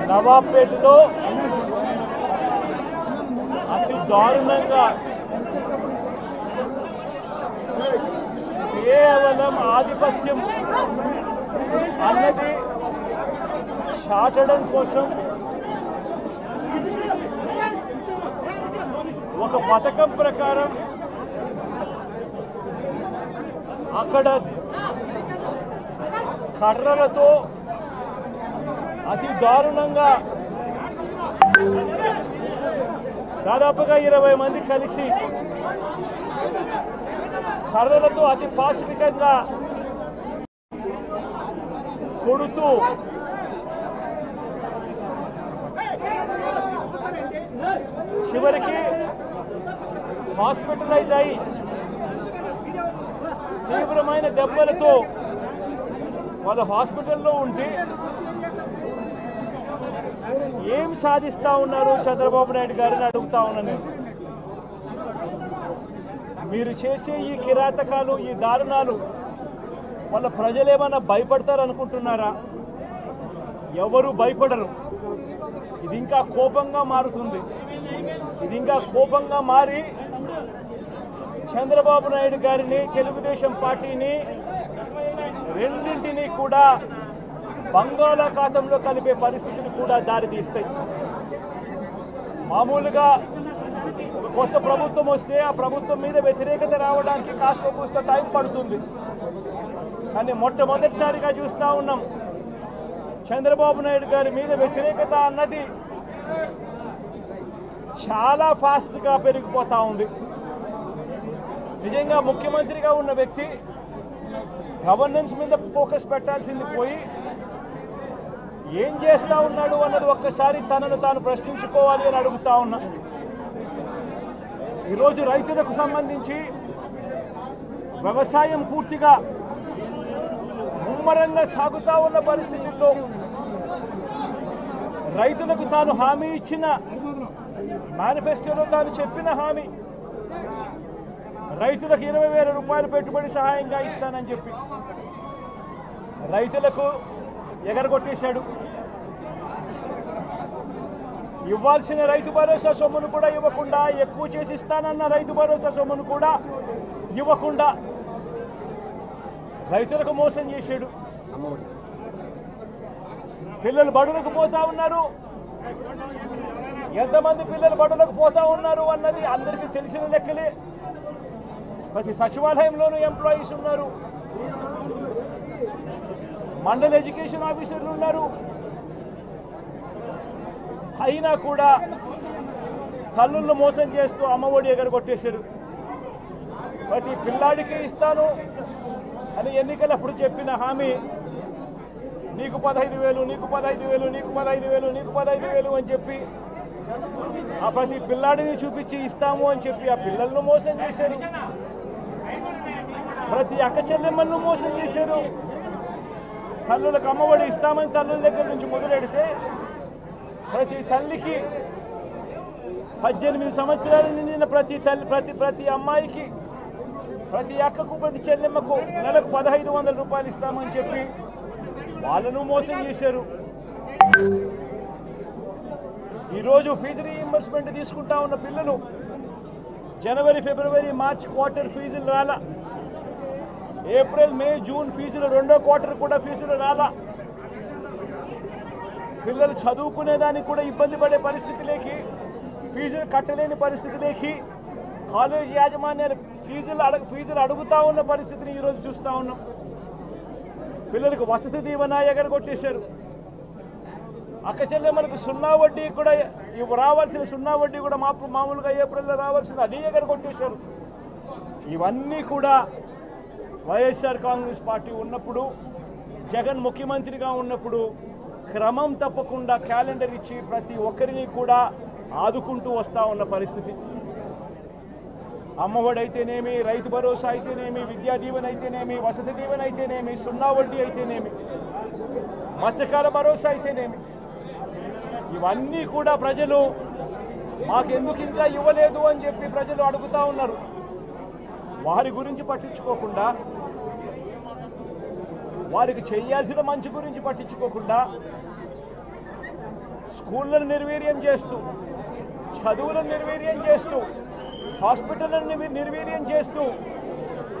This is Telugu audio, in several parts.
నవాబ్పేటలో అతి దారుణంగా కేవలం ఆధిపత్యం అన్నది చాటడం కోసం ఒక పథకం ప్రకారం అక్కడ కర్రలతో అతి దారుణంగా దాదాపుగా 20 మంది కలిసి కర్రలతో అతి పాశవికంగా కొడుతూ చివరికి హాస్పిటలైజ్ అయి తీవ్రమైన దెబ్బలతో వాళ్ళు హాస్పిటల్లో ఉంటే ఏం సాధిస్తా ఉన్నారు చంద్రబాబు నాయుడు గారిని అడుగుతా ఉన్నాను. మీరు చేసే ఈ కిరాతకాలు, ఈ దారుణాలు వాళ్ళ ప్రజలు ఏమన్నా భయపడతారు అనుకుంటున్నారా? ఎవరు భయపడరు. ఇది ఇంకా కోపంగా మారుతుంది. ఇది ఇంకా కోపంగా మారి చంద్రబాబు నాయుడు గారిని, తెలుగుదేశం పార్టీని రెండింటినీ కూడా బంగాళాఖాతంలో కలిపే పరిస్థితులు కూడా దారితీస్తాయి. మామూలుగా ఒక కొత్త ప్రభుత్వం వస్తే ఆ ప్రభుత్వం మీద వ్యతిరేకత రావడానికి కాస్త కూస్త టైం పడుతుంది. కానీ మొట్టమొదటిసారిగా చూస్తూ ఉన్నాం చంద్రబాబు నాయుడు గారి మీద వ్యతిరేకత అన్నది చాలా ఫాస్ట్గా పెరిగిపోతూ ఉంది. నిజంగా ముఖ్యమంత్రిగా ఉన్న వ్యక్తి గవర్నెన్స్ మీద ఫోకస్ పెట్టాల్సింది పోయి ఏం చేస్తూ ఉన్నాడు అన్నది ఒక్కసారి తనను తాను ప్రశ్నించుకోవాలి అని అడుగుతా ఉన్నా. ఈరోజు రైతులకు సంబంధించి వ్యవసాయం పూర్తిగా ముమ్మరంగా సాగుతూ ఉన్న పరిస్థితుల్లో రైతులకు తాను హామీ ఇచ్చిన మేనిఫెస్టోలో తాను చెప్పిన హామీ రైతులకు 20,000 రూపాయలు పెట్టుబడి సహాయంగా ఇస్తానని చెప్పి రైతులకు ఎగరగొట్టేశాడు. ఇవ్వాల్సిన రైతు భరోసా సొమ్మును కూడా ఇవ్వకుండా, ఎక్కువ చేసి ఇస్తానన్న రైతు భరోసా సొమ్మును కూడా ఇవ్వకుండా రైతులకు మోసం చేశాడు. పిల్లలు బడులకు పోతా ఉన్నారు. ఎంతమంది పిల్లలు బడులకు పోతా ఉన్నారు అన్నది అందరికీ తెలిసిన లెక్కలే. ప్రతి సచివాలయంలోనూ ఎంప్లాయీస్ ఉన్నారు, మండల ఎడ్యుకేషన్ ఆఫీసర్లు ఉన్నారు. అయినా కూడా తల్లులను మోసం చేస్తూ అమ్మఒడి ఎగరగొట్టేశారు. ప్రతి పిల్లాడికి ఇస్తాను అని ఎన్నికలప్పుడు చెప్పిన హామీ నీకు 15,000, నీకు 15,000, నీకు 15,000, నీకు 15,000 అని చెప్పి ఆ ప్రతి పిల్లాడిని చూపించి ఇస్తాము అని చెప్పి ఆ పిల్లలను మోసం చేశారు. ప్రతి అక్క చెల్లెమ్మలను మోసం చేశారు. తల్లులకు అమ్మఒడి ఇస్తామని తల్లుల దగ్గర నుంచి మొదలెడితే ప్రతి తల్లికి 18 సంవత్సరాలు నిండిన ప్రతి అమ్మాయికి, ప్రతి అక్కకు, ప్రతి చెల్లెమ్మకు నెలకు 1,500 రూపాయలు ఇస్తామని చెప్పి వాళ్ళను మోసం చేశారు. ఈరోజు ఫీజు రీఇంబర్స్మెంట్ తీసుకుంటా ఉన్న పిల్లలు జనవరి, ఫిబ్రవరి, మార్చ్ క్వార్టర్ ఫీజులు రాలా. ఏప్రిల్, మే, జూన్ ఫీజులు, 2వ క్వార్టర్ కూడా ఫీజులు రాలా. పిల్లలు చదువుకునేదానికి కూడా ఇబ్బంది పడే పరిస్థితిలోకి, ఫీజులు కట్టలేని పరిస్థితిలోకి కాలేజీ యాజమాన్యాలు ఫీజులు అడుగుతూ ఉన్న పరిస్థితిని ఈరోజు చూస్తూ ఉన్నాం. పిల్లలకు వసతి దీవెన ఎగరగొట్టేశారు. అక్క చెల్లెమ్మలకు 0 వడ్డీ కూడా రావాల్సిన 0 వడ్డీ కూడా మామూలుగా ఏప్రిల్లో రావాల్సింది అది ఎగరగొట్టేశారు. ఇవన్నీ కూడా వైఎస్ఆర్ కాంగ్రెస్ పార్టీ ఉన్నప్పుడు, జగన్ ముఖ్యమంత్రిగా ఉన్నప్పుడు క్రమం తప్పకుండా క్యాలెండర్ ఇచ్చి ప్రతి ఒక్కరిని కూడా ఆదుకుంటూ వస్తూ ఉన్న పరిస్థితి. అమ్మఒడి అయితేనేమి, రైతు భరోసా అయితేనేమి, విద్యా దీవెన అయితేనేమి, వసతి దీవెన అయితేనేమి, 0 వడ్డీ అయితేనేమి, మత్స్యకాల భరోసా అయితేనేమి, ఇవన్నీ కూడా ప్రజలు మాకెందుకు ఇంకా ఇవ్వలేదు అని చెప్పి ప్రజలు అడుగుతూ ఉన్నారు. వారి గురించి పట్టించుకోకుండా, వారికి చేయాల్సిన మంచి గురించి పట్టించుకోకుండా స్కూళ్ళను నిర్వీర్యం చేస్తూ, చదువులను నిర్వీర్యం చేస్తూ, హాస్పిటళ్లను నిర్వీర్యం చేస్తూ,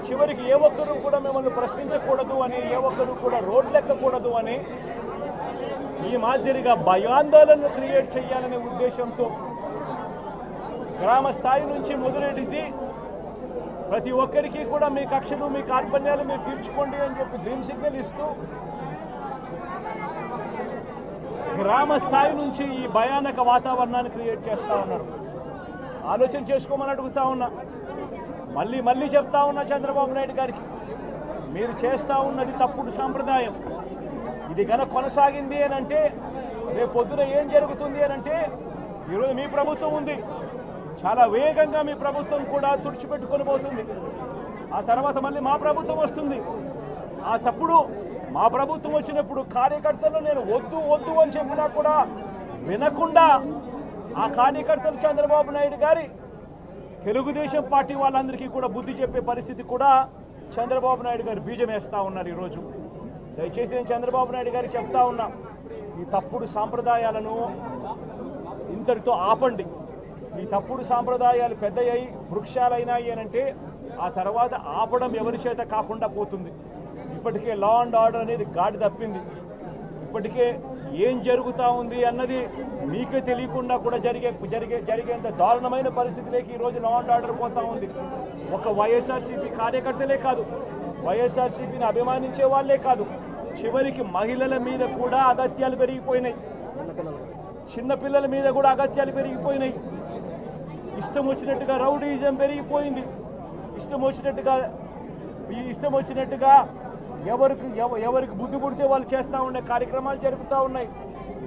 చివరికి ఏ ఒక్కరూ కూడా మిమ్మల్ని ప్రశ్నించకూడదు అని, ఏ ఒక్కరూ కూడా రోడ్లెక్కకూడదు అని ఈ మాదిరిగా భయాందోళనను క్రియేట్ చేయాలనే ఉద్దేశంతో గ్రామ స్థాయి నుంచి మొదలెడితే ప్రతి ఒక్కరికి కూడా మీ కక్షలు, మీ కార్పణ్యాలు మీరు తీర్చుకోండి అని చెప్పి గ్రీన్ సిగ్నల్ ఇస్తూ గ్రామ స్థాయి నుంచి ఈ భయానక వాతావరణాన్ని క్రియేట్ చేస్తూ ఉన్నారు. ఆలోచన చేసుకోమని అడుగుతా ఉన్నా. మళ్ళీ చెప్తా ఉన్నా చంద్రబాబు నాయుడు గారికి, మీరు చేస్తూ ఉన్నది తప్పుడు సాంప్రదాయం. ఇది కనుక కొనసాగింది అని అంటే రేపు పొద్దున ఏం జరుగుతుంది అని అంటే, ఈరోజు మీ ప్రభుత్వం ఉంది, చాలా వేగంగా మీ ప్రభుత్వం కూడా తుడిచిపెట్టుకొని పోతుంది. ఆ తర్వాత మళ్ళీ మా ప్రభుత్వం వస్తుంది. ఆ తప్పుడు మా ప్రభుత్వం వచ్చినప్పుడు కార్యకర్తలు నేను వద్దు అని చెప్పినా కూడా వినకుండా ఆ కార్యకర్తలు చంద్రబాబు నాయుడు గారి తెలుగుదేశం పార్టీ వాళ్ళందరికీ కూడా బుద్ధి చెప్పే పరిస్థితి కూడా చంద్రబాబు నాయుడు గారు బీజం వేస్తూ ఉన్నారు. ఈరోజు దయచేసి నేను చంద్రబాబు నాయుడు గారికి చెప్తా ఉన్నా, ఈ తప్పుడు సాంప్రదాయాలను ఇంతటితో ఆపండి. ఈ తప్పుడు సాంప్రదాయాలు పెద్దయ్యాయి, వృక్షాలైనాయి అని అంటే ఆ తర్వాత ఆపడం ఎవరి చేత కాకుండా పోతుంది. ఇప్పటికే లా అండ్ ఆర్డర్ అనేది గాడి తప్పింది. ఇప్పటికే ఏం జరుగుతూ ఉంది అన్నది మీకే తెలియకుండా కూడా జరిగేంత దారుణమైన పరిస్థితిలోకి ఈరోజు లా అండ్ ఆర్డర్ పోతూ ఉంది. ఒక వైఎస్ఆర్సీపీ కార్యకర్తలే కాదు, వైఎస్ఆర్సీపీని అభిమానించే వాళ్ళే కాదు, చివరికి మహిళల మీద కూడా అగత్యాలు పెరిగిపోయినాయి, చిన్నపిల్లల మీద కూడా అగత్యాలు పెరిగిపోయినాయి. ఇష్టం వచ్చినట్టుగా రౌడీజం పెరిగిపోయింది. ఇష్టం వచ్చినట్టుగా ఎవరికి బుద్ధి పుడితే వాళ్ళు చేస్తూ ఉండే కార్యక్రమాలు జరుగుతూ ఉన్నాయి.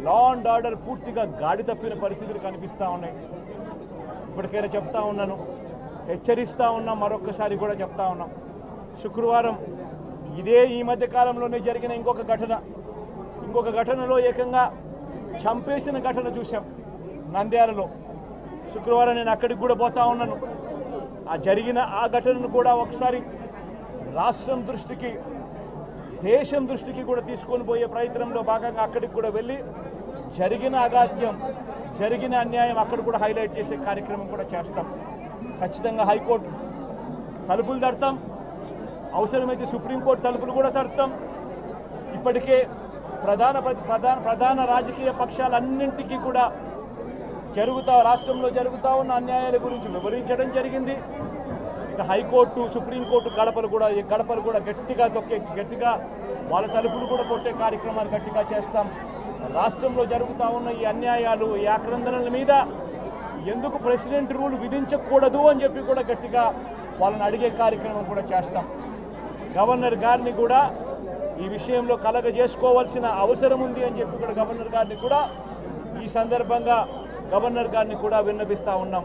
లా అండ్ ఆర్డర్ పూర్తిగా గాడి తప్పిన పరిస్థితులు కనిపిస్తూ ఉన్నాయి. ఇప్పటికైనా చెప్తా ఉన్నాను, హెచ్చరిస్తూ ఉన్నాం, మరొక్కసారి కూడా చెప్తా ఉన్నాం. శుక్రవారం ఈ మధ్య కాలంలోనే జరిగిన ఇంకొక ఘటనలో ఏకంగా చంపేసిన ఘటన చూసాం నంద్యాలలో. శుక్రవారం నేను అక్కడికి కూడా పోతా ఉన్నాను. ఆ ఘటనను కూడా ఒకసారి రాష్ట్రం దృష్టికి, దేశం దృష్టికి కూడా తీసుకొని పోయే ప్రయత్నంలో భాగంగా అక్కడికి కూడా వెళ్ళి జరిగిన అగాత్యం, జరిగిన అన్యాయం అక్కడ కూడా హైలైట్ చేసే కార్యక్రమం కూడా చేస్తాం. ఖచ్చితంగా హైకోర్టు తలుపులు తడతాం, అవసరమైతే సుప్రీంకోర్టు తలుపులు కూడా తడతాం. ఇప్పటికే ప్రధాన రాజకీయ పక్షాలన్నింటికీ కూడా రాష్ట్రంలో జరుగుతూ ఉన్న అన్యాయాల గురించి వివరించడం జరిగింది. ఇక హైకోర్టు, సుప్రీంకోర్టు గడపలు కూడా గట్టిగా వాళ్ళ తలుపులు కూడా కొట్టే కార్యక్రమాలు గట్టిగా చేస్తాం. రాష్ట్రంలో జరుగుతూ ఉన్న ఈ అన్యాయాలు, ఈ ఆక్రందనల మీద ఎందుకు ప్రెసిడెంట్ రూల్ విధించకూడదు అని చెప్పి కూడా గట్టిగా వాళ్ళని అడిగే కార్యక్రమం కూడా చేస్తాం. గవర్నర్ గారిని కూడా ఈ విషయంలో కలగజేసుకోవాల్సిన అవసరం ఉంది అని చెప్పి కూడా గవర్నర్ గారిని కూడా ఈ సందర్భంగా విన్నపిస్తూ ఉన్నాం.